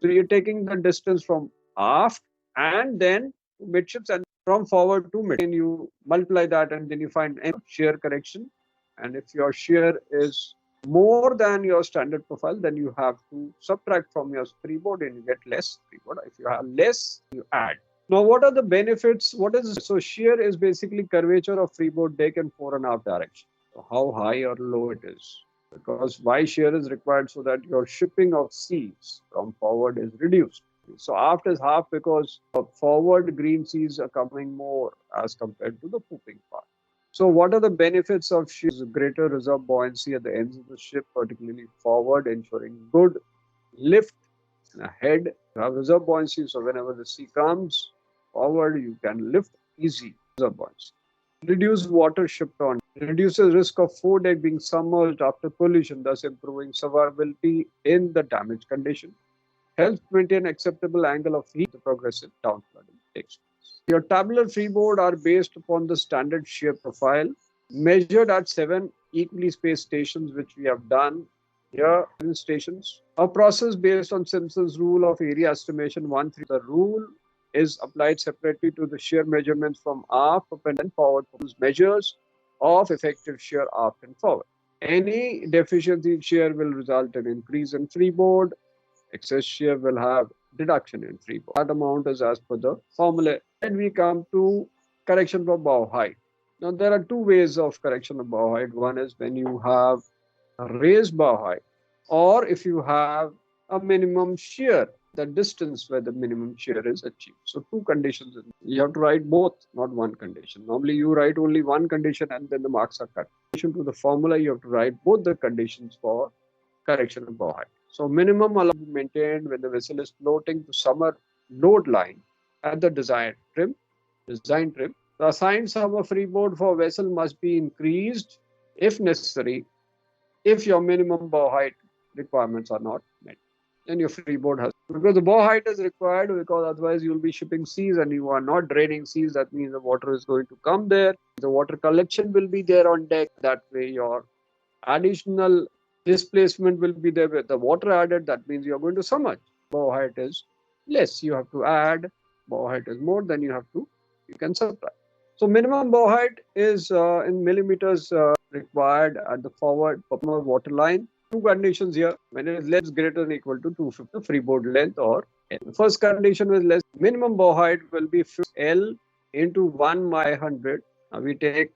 Speaker 1: So you're taking the distance from aft and then midships, and from forward to mid. And you multiply that, and then you find shear correction. And if your shear is more than your standard profile, then you have to subtract from your freeboard and you get less freeboard. If you have less, you add. Now, what are the benefits? What is this? So shear is basically curvature of freeboard deck in fore and aft direction. So how high or low it is. Because why shear is required? So that your shipping of seas from forward is reduced. So aft is half because forward green seas are coming more as compared to the pooping part. So what are the benefits of shear? Greater reserve buoyancy at the ends of the ship, particularly forward, ensuring good lift ahead. You have reserve buoyancy, so whenever the sea comes forward, you can lift easy. Reserve buoyancy. Reduce water shipped on. Reduces risk of foredeck being submerged after collision, thus improving survivability in the damaged condition. Helps maintain acceptable angle of heat. The progressive down flooding takes place. Your tabular freeboard are based upon the standard shear profile, measured at 7 equally spaced stations, which we have done here. 7 stations. A process based on Simpson's rule of area estimation 1-3. The rule is applied separately to the shear measurements from aft, up and forward measures of effective shear aft and forward. Any deficiency in shear will result in increase in freeboard. Excess shear will have deduction in freeboard. That amount is as per the formula. And we come to correction for bow height. Now there are two ways of correction of bow height. One is when you have a raised bow height, or if you have a minimum shear, the distance where the minimum shear is achieved. So two conditions. You have to write both, not one condition. Normally you write only one condition and then the marks are cut. In addition to the formula, you have to write both the conditions for correction of bow height. So minimum allowed to be maintained when the vessel is floating to summer load line at the design trim. The assigned summer freeboard for vessel must be increased if necessary if your minimum bow height requirements are not met. Then your freeboard has, because the bow height is required, because otherwise you will be shipping seas and you are not draining seas. That means the water is going to come there. The water collection will be there on deck. That way your additional displacement will be there with the water added. That means you are going to submerge. Bow height is less, you have to add. Bow height is more, then you can subtract. So minimum bow height is in millimeters required at the forward water line. Two conditions here. When it is less greater than equal to 250 freeboard length or L. The first condition is less. Minimum bow height will be L into 1 by 100. Now we take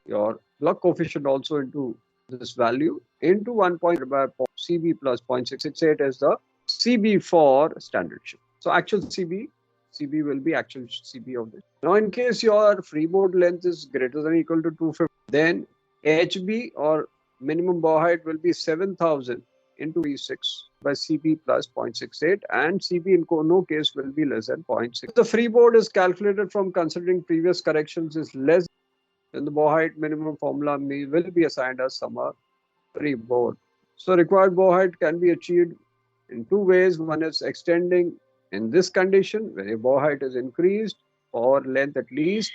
Speaker 1: your log coefficient also into this value into 1 point by CB plus 0.668 is the CB for standard ship. So actual CB will be actual CB of this. Now in case your freeboard length is greater than equal to 250, then HB or minimum bow height will be 7000 into V6 by CB plus 0.68, and CB in no case will be less than 0.6. The freeboard is calculated from considering previous corrections is less than the bow height. Minimum formula will be assigned as summer freeboard. So required bow height can be achieved in two ways. One is extending in this condition where your bow height is increased or length at least,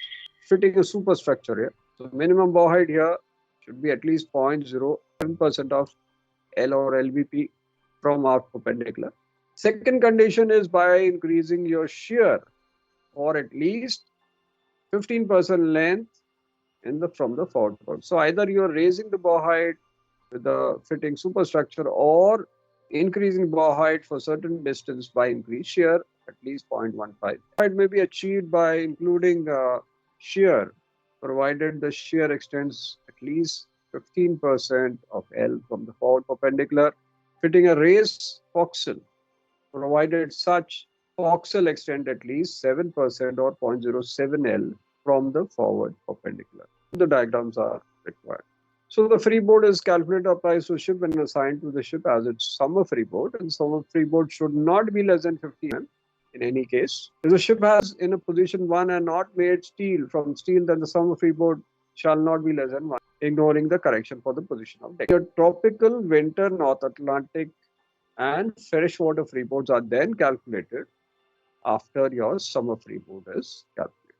Speaker 1: fitting a superstructure here. So minimum bow height here should be at least 0.07% of L or LBP from aft perpendicular. Second condition is by increasing your shear or at least 15% length from the forward port. So either you are raising the bow height with the fitting superstructure or increasing bow height for certain distance by increased shear at least 0.15. Height may be achieved by including shear, provided the shear extends at least 15% of L from the forward perpendicular, fitting a raised forecastle, provided such forecastle extend at least 7% or 0.07 L from the forward perpendicular. The diagrams are required. So the freeboard is calculated applies to ship when assigned to the ship as its summer freeboard, and summer freeboard should not be less than 50 mm in any case. If the ship has in a position 1 and not made from steel, then the summer freeboard shall not be less than 1, ignoring the correction for the position of deck. Your tropical, winter, North Atlantic and freshwater freeboards are then calculated after your summer freeboard is calculated.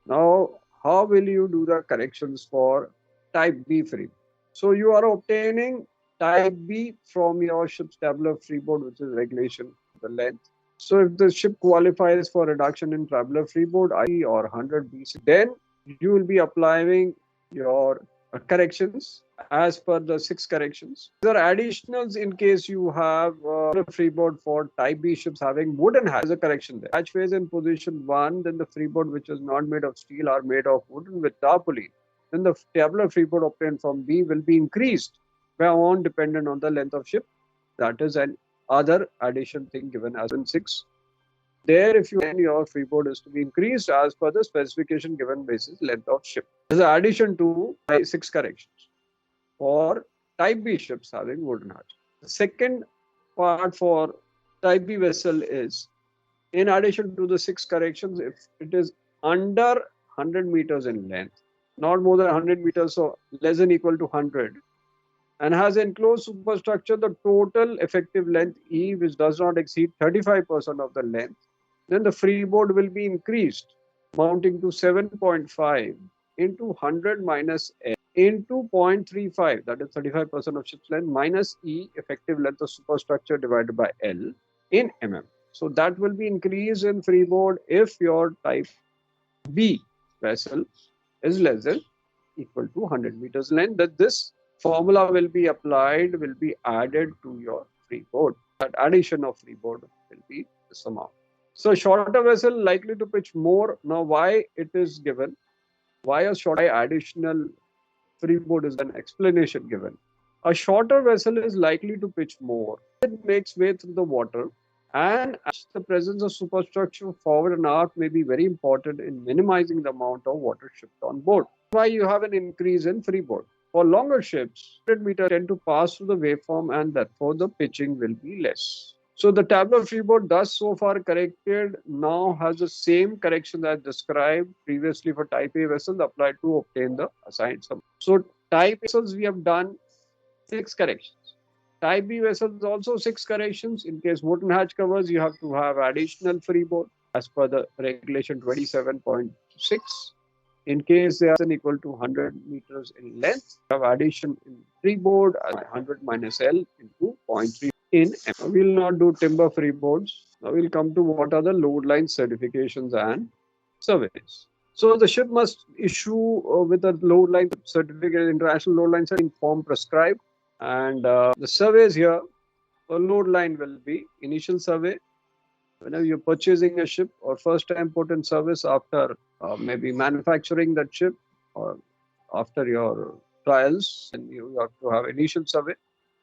Speaker 1: Now, how will you do the corrections for type B freeboard? So you are obtaining type B from your ship's tabular freeboard, which is regulation the length. So if the ship qualifies for reduction in tabular freeboard I or 100 BC, then you will be applying your corrections as per the 6 corrections. There are additionals in case you have a freeboard for type B ships having wooden hatch. There's a correction there. Hatchways in position 1, then the freeboard which is not made of steel are made of wooden with tarpaulin. Then the tabular freeboard obtained from B will be increased by amount dependent on the length of ship. That is an other addition thing given as in 6. There, if your freeboard is to be increased as per the specification given basis length of ship. This is an addition to 6 corrections for type B ships having wooden hatch. The second part for type B vessel is, in addition to the 6 corrections, if it is under 100 meters in length, not more than 100 meters, so less than equal to 100, and has enclosed superstructure, the total effective length E, which does not exceed 35% of the length, then the freeboard will be increased, mounting to 7.5 into 100 minus L into 0.35, that is 35% of ship's length, minus E, effective length of superstructure divided by L in mm. So that will be increased in freeboard if your type B vessel is less than equal to 100 meters length. That this formula will be applied, will be added to your freeboard. That addition of freeboard will be this amount. So shorter vessel likely to pitch more. Now why it is given? Why a shorter additional freeboard is an explanation given. A shorter vessel is likely to pitch more. It makes way through the water, and the presence of superstructure forward and aft may be very important in minimizing the amount of water shipped on board. That's why you have an increase in freeboard. For longer ships, 100 meters tend to pass through the waveform, and therefore the pitching will be less. So the tabular freeboard thus so far corrected now has the same correction that described previously for type A vessels applied to obtain the assigned sum. So type A vessels we have done 6 corrections. Type B vessels also 6 corrections. In case wooden hatch covers, you have to have additional freeboard as per the regulation 27.6. In case they are equal to 100 meters in length, you have addition in freeboard 100 minus L into 0.3 in M. We will not do timber freeboards. Now we'll come to what are the load line certifications and surveys. So the ship must issue with a load line certificate, international load line certificate form prescribed, and the surveys here. A load line will be initial survey. Whenever you're purchasing a ship or first time put in service after maybe manufacturing that ship or after your trials, and you have to have initial survey.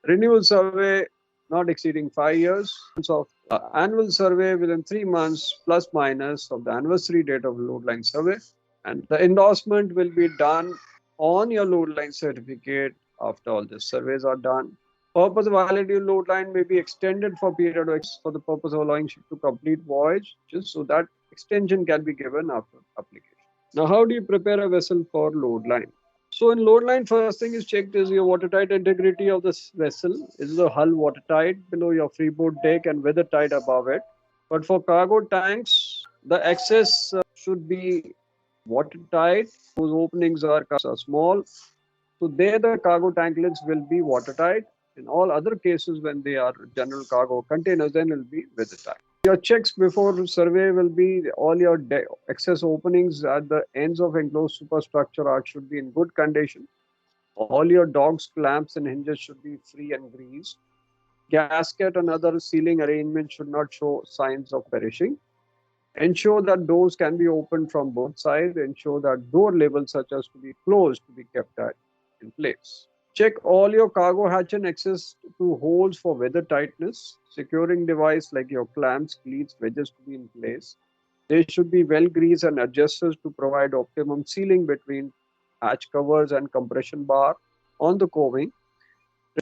Speaker 1: Renewal survey not exceeding 5 years. Of annual survey within 3 months plus minus of the anniversary date of load line survey, and the endorsement will be done on your load line certificate after all the surveys are done. Purpose of validity of load line may be extended for period for the purpose of allowing ship to complete voyage, just so that extension can be given after application. Now, how do you prepare a vessel for load line? So in load line, first thing is checked is your watertight integrity of this vessel. Is the hull watertight below your freeboard deck and weathertight above it? But for cargo tanks, the access should be watertight. Those openings are small. So there the cargo tank lids will be watertight. In all other cases, when they are general cargo containers, then it will be weathertight. Your checks before survey will be all your access openings at the ends of enclosed superstructure should be in good condition. All your dogs, clamps, and hinges should be free and greased. Gasket and other sealing arrangements should not show signs of perishing. Ensure that doors can be opened from both sides. Ensure that door labels such as to be closed to be kept in place. Check all your cargo hatch and access to holes for weather tightness. Securing device like your clamps, cleats, wedges to be in place. They should be well greased and adjusters to provide optimum sealing between hatch covers and compression bar on the coving.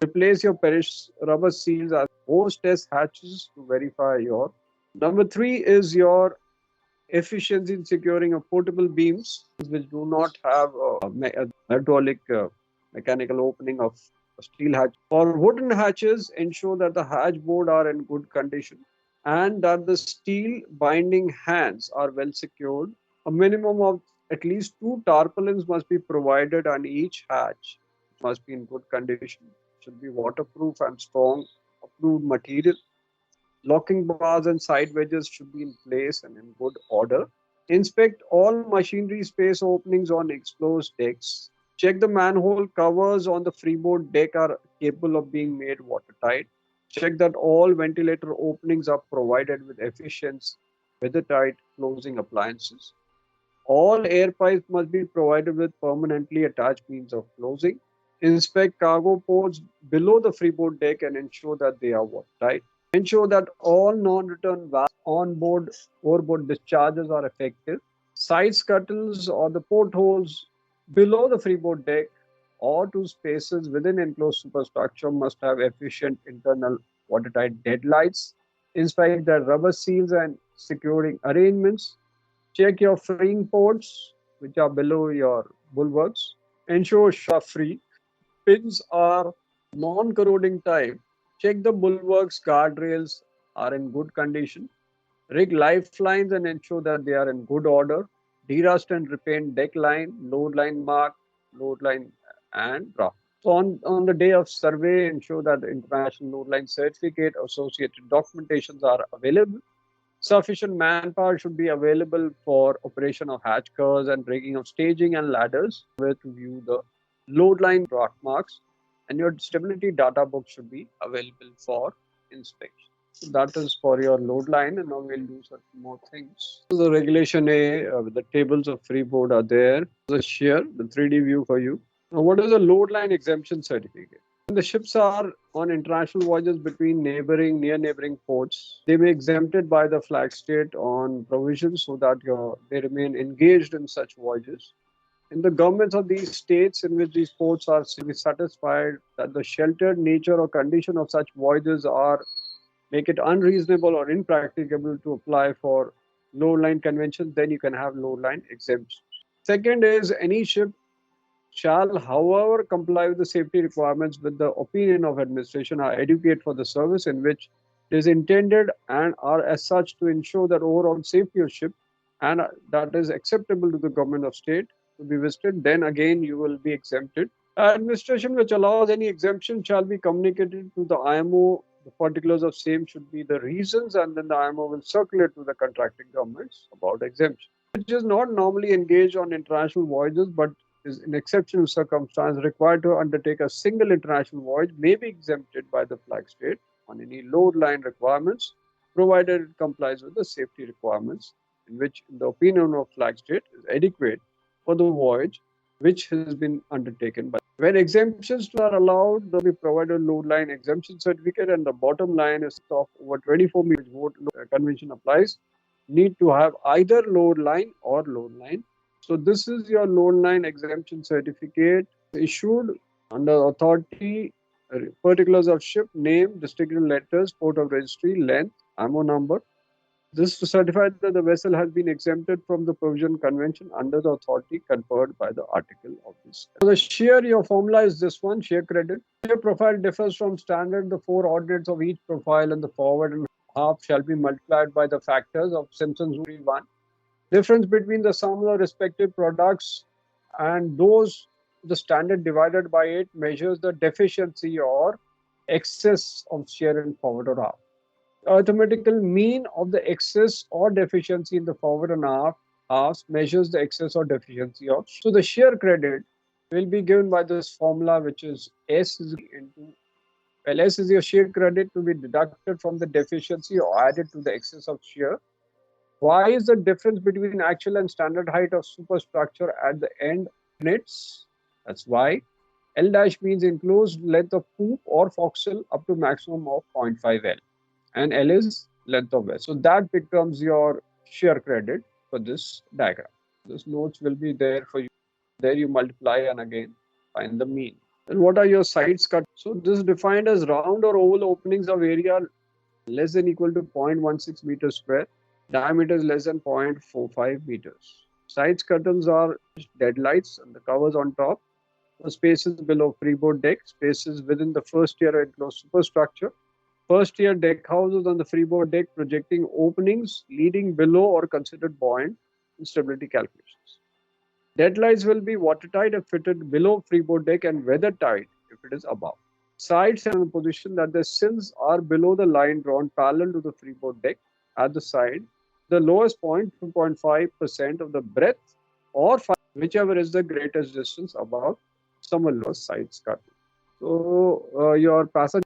Speaker 1: Replace your perished rubber seals as post-test hatches to verify your. Number 3 is your efficiency in securing a portable beams which do not have a hydraulic mechanical opening of a steel hatch. For wooden hatches, ensure that the hatch board are in good condition and that the steel binding hands are well secured. A minimum of at least 2 tarpaulins must be provided on each hatch. It must be in good condition. It should be waterproof and strong, approved material. Locking bars and side wedges should be in place and in good order. Inspect all machinery space openings on exposed decks. Check the manhole covers on the freeboard deck are capable of being made watertight. Check that all ventilator openings are provided with efficient, weathertight closing appliances. All air pipes must be provided with permanently attached means of closing. Inspect cargo ports below the freeboard deck and ensure that they are watertight. Ensure that all non-return valves on-board overboard discharges are effective. Side scuttles or the portholes below the freeboard deck or to spaces within enclosed superstructure must have efficient internal watertight deadlights. Inspect the rubber seals and securing arrangements. Check your freeing ports which are below your bulwarks. Ensure shot free. Pins are non-corroding type. Check the bulwarks, guardrails are in good condition. Rig lifelines and ensure that they are in good order. Derust and repaint deck line, load line mark, load line and draft. So on the day of survey, ensure that the international load line certificate associated documentations are available. Sufficient manpower should be available for operation of hatch curves and rigging of staging and ladders, where to view the load line dot marks, and your stability data book should be available for inspection. So that is for your load line, and now we'll do some more things. So the regulation A, with the tables of freeboard are there. The shear, the 3D view for you. Now, what is a load line exemption certificate? When the ships are on international voyages between near neighboring ports, they may be exempted by the flag state on provisions so that they remain engaged in such voyages. In the governments of these states in which these ports are satisfied that the sheltered nature or condition of such voyages make it unreasonable or impracticable to apply for load line conventions, then you can have load line exemptions. Second is any ship shall, however, comply with the safety requirements with the opinion of administration are adequate for the service in which it is intended and are as such to ensure that overall safety of ship and that is acceptable to the government of state to be visited, then again you will be exempted. Administration which allows any exemption shall be communicated to the IMO. The particulars of same should be the reasons, and then the IMO will circulate to the contracting governments about exemption. Which is not normally engaged on international voyages, but is in exceptional circumstance required to undertake a single international voyage may be exempted by the flag state on any load line requirements, provided it complies with the safety requirements in which, in the opinion of flag state, is adequate for the voyage which has been undertaken by. When exemptions are allowed, there will be provided load line exemption certificate, and the bottom line is of over 24 meters what convention applies, need to have either load line or load line. So this is your load line exemption certificate issued under authority, particulars of ship, name, distinctive letters, port of registry, length, IMO number. This to certify that the vessel has been exempted from the provision convention under the authority conferred by the article of this. So the shear, your formula is this one, shear credit. Shear profile differs from standard. The four ordinates of each profile and the forward and half shall be multiplied by the factors of Simpson's rule 1. Difference between the sum of the respective products and those the standard divided by it measures the deficiency or excess of shear in forward or aft. Arithmetical mean of the excess or deficiency in the forward and aft halves measures the excess or deficiency of. So the shear credit will be given by this formula, which is S is into, well, S is your shear credit to be deducted from the deficiency or added to the excess of shear. Y is the difference between actual and standard height of superstructure at the end units. That's Y. L dash means enclosed length of poop or forecastle up to maximum of 0.5 L. And L is length of vessel. So that becomes your shear credit for this diagram. This notes will be there for you. There you multiply and again find the mean. And what are your sides cut? So this is defined as round or oval openings of area less than equal to 0.16 meters square. Diameter is less than 0.45 meters. Sides curtains are deadlights and the covers on top. The spaces below freeboard deck, spaces within the first tier enclosed superstructure. First tier deck houses on the freeboard deck projecting openings leading below or considered buoyant in stability calculations. Deadlights will be watertight if fitted below freeboard deck and weathertight if it is above. Sides are in a position that the sills are below the line drawn parallel to the freeboard deck at the side. The lowest point, 2.5% of the breadth or whichever is the greatest distance above some lowest sides cut. So your passenger